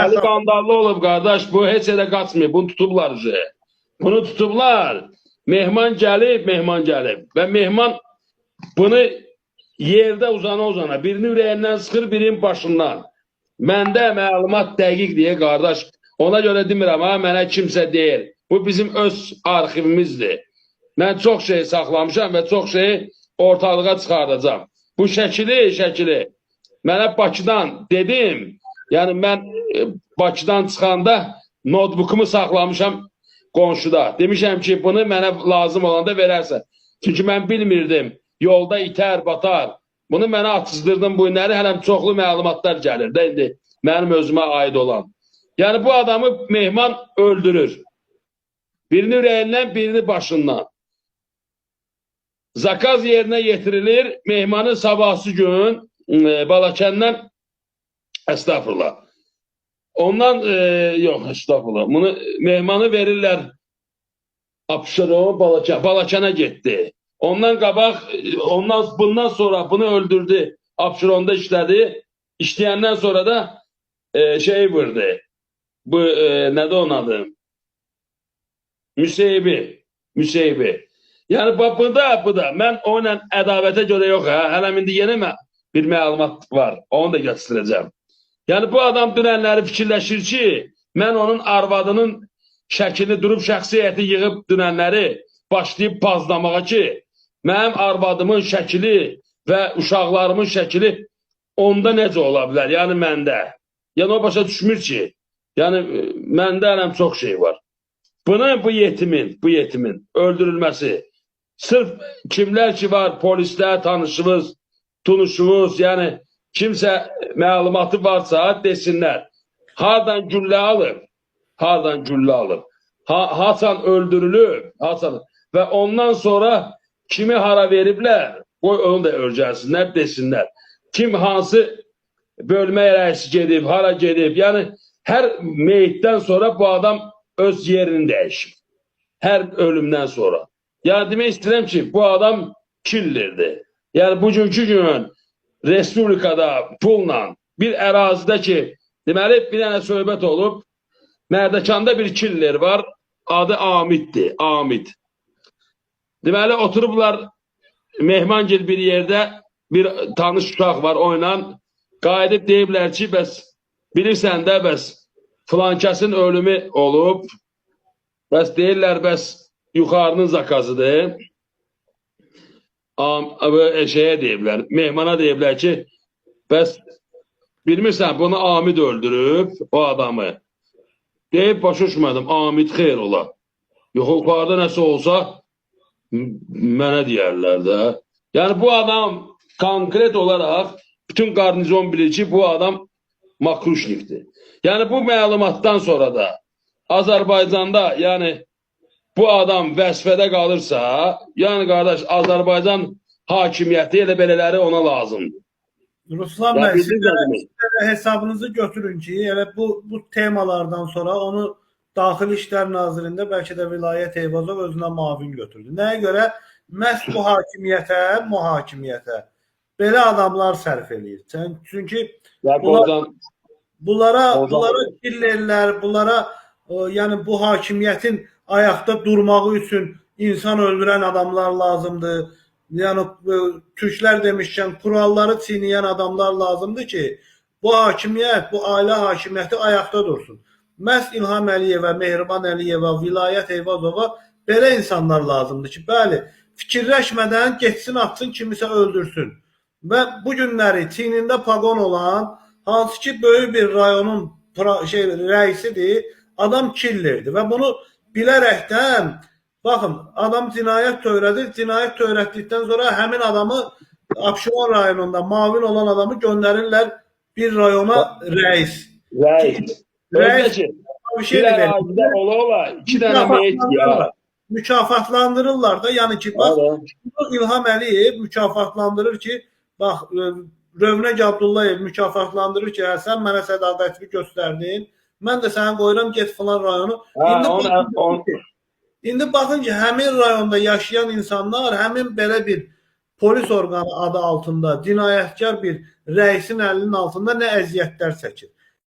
Ali qandallı olub qardaş, bu heç elə qaçmıyor. Bunu tutublar üzə. Bunu tutublar. Mehman gəlib və mehman bunu yerdə uzana birinin ürəyindən sıxır, birinin başından. Məndə məlumat dəqiq deyə qardaş. Ona görə demirəm, ha, mənə kimsə deyir. Bu bizim öz arxivimizdir. Mən çox şey saxlamışam və çox şeyi ortalığa çıxardacağım. Bu şəkili mənə Bakıdan dedim. Yəni mən Bakıdan çıxanda notebookumu saxlamışam qonşuda. Demişəm ki, bunu mənə lazım olanda verərsən. Çünki mən bilmirdim. Yolda itər, batar. Bunu mənə atızdırdım bu günləri. Hələm çoxlu məlumatlar gəlir də indi. Mənim özümə aid olan. Yəni bu adamı mehman öldürür. Birini ürəyindən, birini başından. Zakaz yerinə yetirilir. Mehmanın sabahsı gün Balakəndən estağfurullah. Ondan yox, estağfurullah. Bunu mehmanı verirlər Abşeron Balakənə getdi. Ondan qabaq, bundan sonra bunu öldürdü. Abşeronda işlədi. İşləyəndən sonra da şey vurdu. Bu nədir onun adı? Müseybi. Yəni bu da. Mən onunla ədavətə görə yox. Hələm indi yenə bir məlumat var. Onu da göstərəcəm. Yəni bu adam dünənləri fikirləşir ki, mən onun arvadının şəklini durub şəxsiyyəti yığıb dünənləri başlayıb pazlamağa ki, mənim arvadımın şəkili və uşaqlarımın şəkili onda necə ola bilər? Yəni məndə. Yəni o başa düşmür ki, yəni məndə hələm çox şey var. Bu yetimin öldürülməsi. Sırf kimlər ki var, polislər, tanışımız, tunuşumuz, yəni kimsə məlumatı varsa desinlər. Hardan güllə alıb, haçan öldürülüb, və ondan sonra kimi hara veriblər, onu da örgəlsinlər, desinlər. Kim hansı bölmə rəisi gedib, hara gedib, yəni hər meyitdən sonra bu adam öz yerini dəyişib. Hər ölümdən sonra. Yəni demək istəyirəm ki, bu adam killerdir. Yəni bugünkü gün Respublikada pulla bir ərazidə ki, deməli bir dənə söhbət olub, Mərdəkanda bir killer var, adı Amitdir, Amit. Deməli oturublar, Mehmangil bir yerdə bir tanış uşaq var, oynan, qayıdıb deyiblər ki, bəs bilirsən də, bəs filankəsin ölümü olub, bəs deyirlər, bəs yuxarının zakazıdır. Şeyə deyiblər, mehmana deyiblər ki, bəs bilmirsən, bunu Amid öldürüb, o adamı. Deyib, başa düşmədim, Amid xeyr ola. Yox, yuxarıda nəsə olsa, mənə deyərlər də. Yəni, bu adam konkret olaraq, bütün qarnizon bilir ki, bu adam Makruşnikdir. Yəni, bu məlumatdan sonra da Azərbaycanda, yəni, bu adam vəzifədə qalırsa, yəni qardaş, Azərbaycan hakimiyyəti elə belələri ona lazımdır. Ruslan bəy, siz hesabınızı götürün ki, elə bu temalardan sonra onu Daxili İşlər Nazirində bəlkə də Vilayət Eyvazov özünə mavin götürdü. Nəyə görə? Məhz bu hakimiyyətə belə adamlar sərf eləyir. Çünki bunlara killerlər, yəni bu hakimiyyətin ayaqda durmağı üçün insan öldürən adamlar lazımdır. Yəni Türklər demişkən kuralları çiğnəyən adamlar lazımdır ki, bu hakimiyyət, bu ailə hakimiyyəti ayaqda dursun. Məhz İlham Əliyevə, Mehriban Əliyevə, Vilayət Eyvazova belə insanlar lazımdır ki, bəli, fikirləşmədən getsin, atsın, kimisə öldürsün. Və bu günləri çiynində paqon olan, hansı ki böyük bir rayonun rəisidir, adam killerdir və bunu bilərəkdən, baxın, adam cinayət törədir, cinayət törətdikdən sonra həmin adamı Abşeron rayonunda mavin olan adamı göndərirlər bir rayona rəis. Bir ərazidə ola, 2 dənə meyit ya. Mükafatlandırırlar da, yəni ki, bax, İlham Əliyev mükafatlandırır ki, bax, Rövnək Abdullayev mükafatlandırır ki, sən mənə sədaqətini göstərdin, mən də səni qoyuram, get filan rayonu. İndi baxın ki, həmin rayonda yaşayan insanlar, həmin belə bir polis orqanı adı altında cinayətkar bir rəisin əlinin altında nə əziyyətlər çəkir.